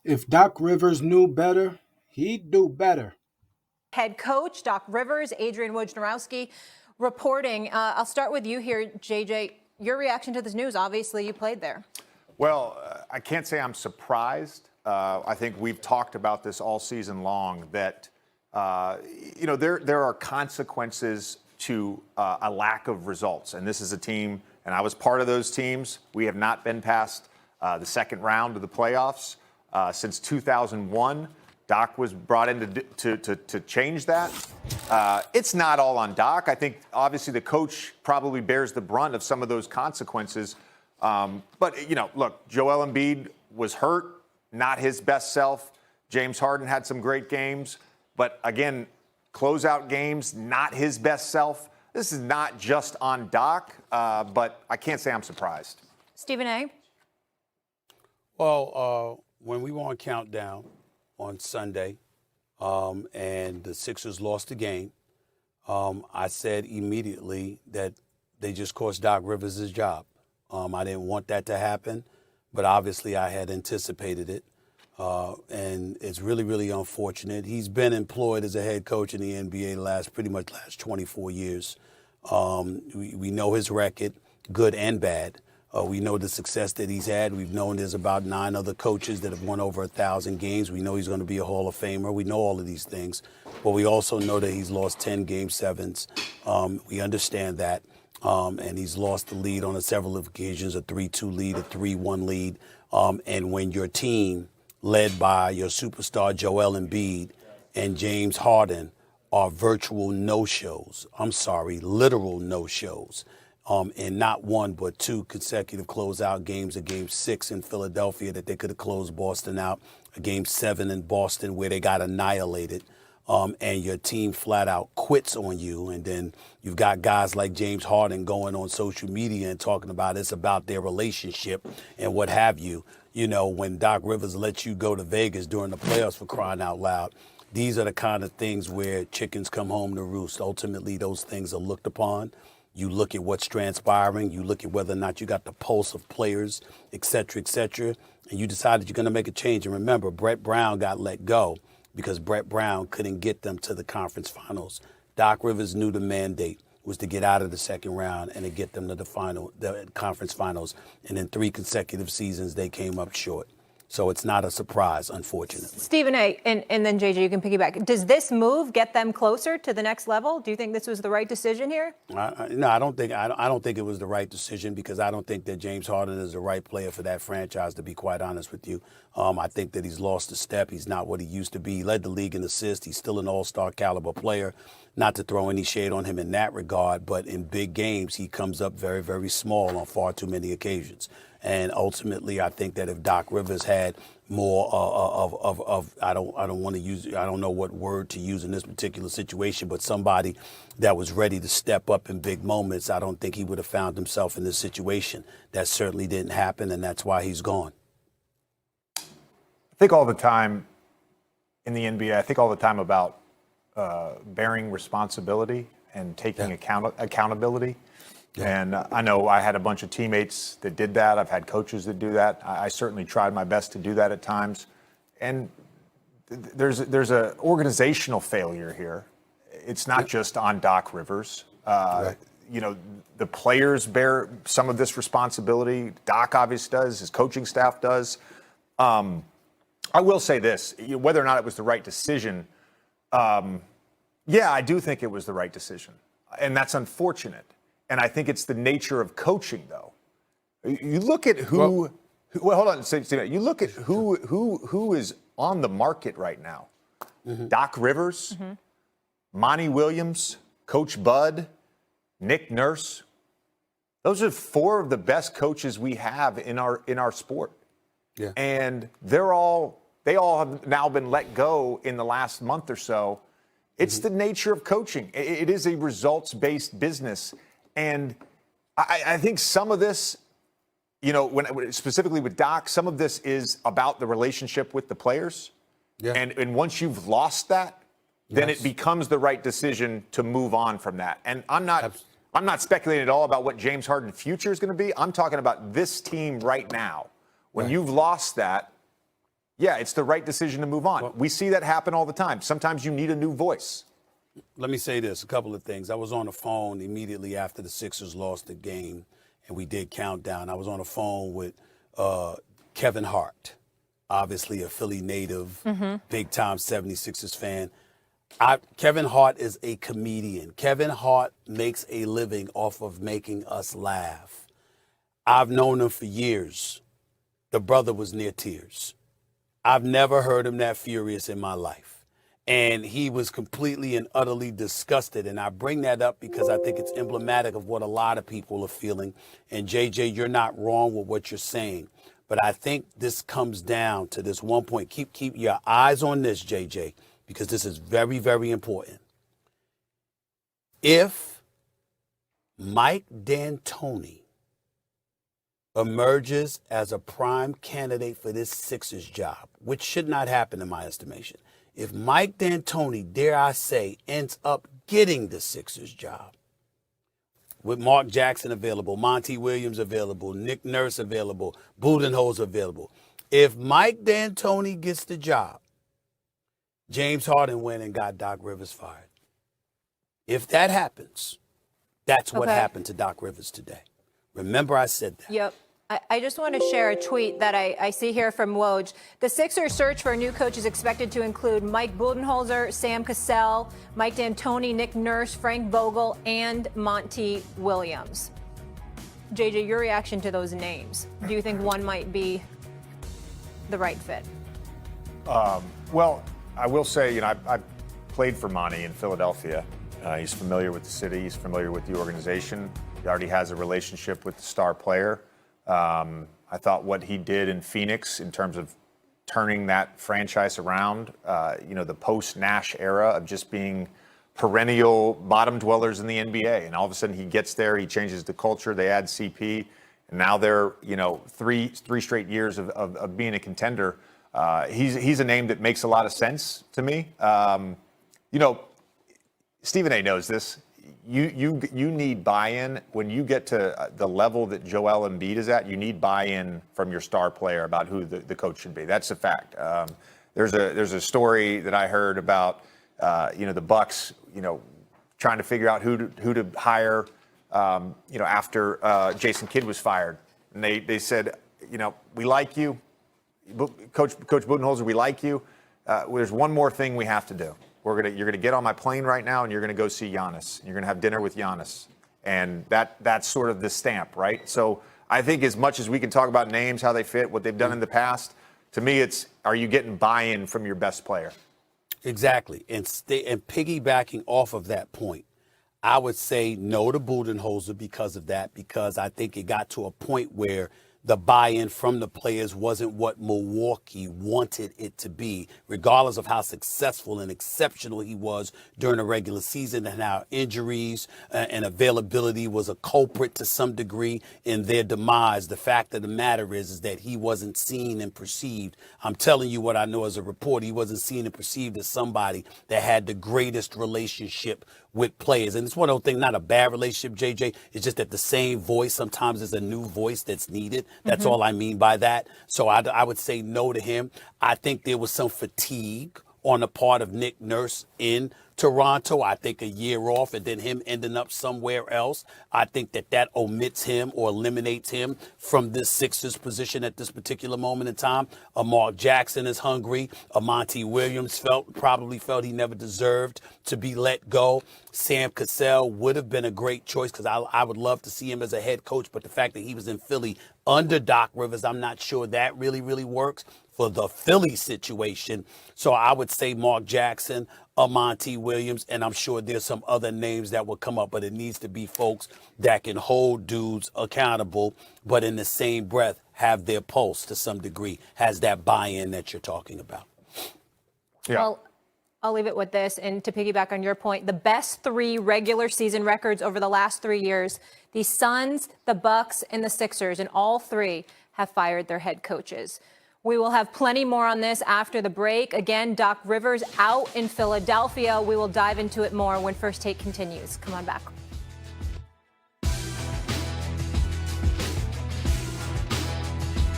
If Doc Rivers knew better, he'd do better. Head coach Doc Rivers, Adrian Wojnarowski reporting. I'll start with you here, JJ. Your reaction to this news? Obviously, you played there. Well, I can't say I'm surprised. I think we've talked about this all season long that, there are consequences to a lack of results. And this is a team, and I was part of those teams. We have not been past the second round of the playoffs since 2001. Doc was brought in to change that. It's not all on Doc. I think, obviously, the coach probably bears the brunt of some of those consequences. But, look, Joel Embid was hurt, not his best self. James Harden had some great games. But, again, closeout games, not his best self. This is not just on Doc, but I can't say I'm surprised. Stephen A. Well, when we were on Countdown on Sunday and the Sixers lost the game, I said immediately that they just cost Doc Rivers his job. I didn't want that to happen, but obviously I had anticipated it. And it's really, really unfortunate. He's been employed as a head coach in the NBA pretty much last 24 years. We know his record, good and bad. We know the success that he's had. We've known there's about 9 other coaches that have won over 1,000 games. We know he's going to be a Hall of Famer. We know all of these things. But we also know that he's lost 10 Game 7s. We understand that. And he's lost the lead on several occasions, a 3-2 lead, a 3-1 lead. And when your team, led by your superstar Joel Embid and James Harden, are virtual no-shows. I'm sorry, literal no-shows. And not one but 2 consecutive closeout games, a Game 6 in Philadelphia that they could have closed Boston out, a Game 7 in Boston where they got annihilated, and your team flat out quits on you. And then you've got guys like James Harden going on social media and talking about it's about their relationship and what have you. When Doc Rivers lets you go to Vegas during the playoffs, for crying out loud, these are the kind of things where chickens come home to roost. Ultimately, those things are looked upon. You look at what's transpiring. You look at whether or not you got the pulse of players, et cetera, and you decide that you're going to make a change. And remember, Brett Brown got let go because Brett Brown couldn't get them to the conference finals. Doc Rivers knew the mandate was to get out of the second round and to get them to the conference finals. And in 3 consecutive seasons, they came up short. So it's not a surprise, unfortunately. Stephen A. And then JJ, you can piggyback. Does this move get them closer to the next level? Do you think this was the right decision here? No, I don't think it was the right decision because I don't think that James Harden is the right player for that franchise, to be quite honest with you. I think that he's lost a step. He's not what he used to be. He led the league in assists. He's still an all-star caliber player. Not to throw any shade on him in that regard, but in big games, he comes up very, very small on far too many occasions. And ultimately, I think that if Doc Rivers had more I don't know what word to use in this particular situation, but somebody that was ready to step up in big moments, I don't think he would have found himself in this situation. That certainly didn't happen, and that's why he's gone. I think all the time in the NBA, I think all the time about bearing responsibility and taking accountability. Yeah. And I know I had a bunch of teammates that did that. I've had coaches that do that. I certainly tried my best to do that at times. And there's an organizational failure here. It's not just on Doc Rivers. Right. The players bear some of this responsibility. Doc obviously does. His coaching staff does. I will say this, whether or not it was the right decision, I do think it was the right decision. And that's unfortunate. And I think it's the nature of coaching, though. You look at hold on, Steve. You look at who is on the market right now. Mm-hmm. Doc Rivers, Monty Williams, Coach Bud, Nick Nurse. Those are 4 of the best coaches we have in our sport. Yeah. And they all have now been let go in the last month or so. It's the nature of coaching. It is a results-based business. And I think some of this, specifically with Doc, some of this is about the relationship with the players. Yeah. And once you've lost that, then it becomes the right decision to move on from that. And I'm not speculating at all about what James Harden's future is going to be. I'm talking about this team right now. When you've lost that, yeah, it's the right decision to move on. We see that happen all the time. Sometimes you need a new voice. Let me say this, a couple of things. I was on the phone immediately after the Sixers lost the game, and we did countdown. I was on the phone with Kevin Hart, obviously a Philly native, big-time 76ers fan. Kevin Hart is a comedian. Kevin Hart makes a living off of making us laugh. I've known him for years. The brother was near tears. I've never heard him that furious in my life. And he was completely and utterly disgusted. And I bring that up because I think it's emblematic of what a lot of people are feeling. And JJ, you're not wrong with what you're saying. But I think this comes down to this one point. Keep your eyes on this, JJ, because this is very, very important. If Mike D'Antoni emerges as a prime candidate for this Sixers job, which should not happen in my estimation, if Mike D'Antoni, dare I say, ends up getting the Sixers job, with Mark Jackson available, Monty Williams available, Nick Nurse available, Budenholzer available, if Mike D'Antoni gets the job, James Harden went and got Doc Rivers fired. If that happens, that's what happened to Doc Rivers today. Remember I said that. Yep. I just want to share a tweet that I see here from Woj. The Sixers search for a new coach is expected to include Mike Budenholzer, Sam Cassel, Mike D'Antoni, Nick Nurse, Frank Vogel, and Monty Williams. JJ, your reaction to those names. Do you think one might be the right fit? Well, I will say, I played for Monty in Philadelphia. He's familiar with the city. He's familiar with the organization. He already has a relationship with the star player. I thought what he did in Phoenix in terms of turning that franchise around, the post-Nash era of just being perennial bottom dwellers in the NBA. And all of a sudden he gets there, he changes the culture, they add CP, and now they're, three straight years of being a contender. He's a name that makes a lot of sense to me. Stephen A. knows this. You need buy-in when you get to the level that Joel Embid is at. You need buy-in from your star player about who the coach should be. That's a fact. There's a story that I heard about the Bucks trying to figure out who to hire after Jason Kidd was fired, and they said we like you, Coach Budenholzer, we like you. There's one more thing we have to do. You're gonna get on my plane right now, and you're gonna go see Giannis. You're gonna have dinner with Giannis, and that's sort of the stamp, right? So I think as much as we can talk about names, how they fit, what they've done in the past, to me, it's are you getting buy-in from your best player? Exactly, and piggybacking off of that point, I would say no to Budenholzer because of that, because I think it got to a point where the buy-in from the players wasn't what Milwaukee wanted it to be, regardless of how successful and exceptional he was during the regular season, and how injuries and availability was a culprit to some degree in their demise. The fact of the matter is that he wasn't seen and perceived. I'm telling you what I know as a reporter. He wasn't seen and perceived as somebody that had the greatest relationship with players. And it's one of those things, not a bad relationship, JJ. It's just that the same voice sometimes is a new voice that's needed. That's all I mean by that. So I would say no to him. I think there was some fatigue on the part of Nick Nurse in Toronto. I think a year off and then him ending up somewhere else. I think that omits him or eliminates him from this Sixers position at this particular moment in time. Mark Jackson is hungry. Monty Williams probably felt he never deserved to be let go. Sam Cassel would have been a great choice because I would love to see him as a head coach. But the fact that he was in Philly under Doc Rivers, I'm not sure that really, really works for the Philly situation. So I would say Mark Jackson, Monty Williams, and I'm sure there's some other names that will come up, but it needs to be folks that can hold dudes accountable, but in the same breath have their pulse to some degree, has that buy-in that you're talking about. Yeah. Well, I'll leave it with this, and to piggyback on your point, the best three regular season records over the last 3 years, the Suns, the Bucks, and the Sixers, and all three have fired their head coaches. We will have plenty more on this after the break. Again, Doc Rivers out in Philadelphia. We will dive into it more when First Take continues. Come on back.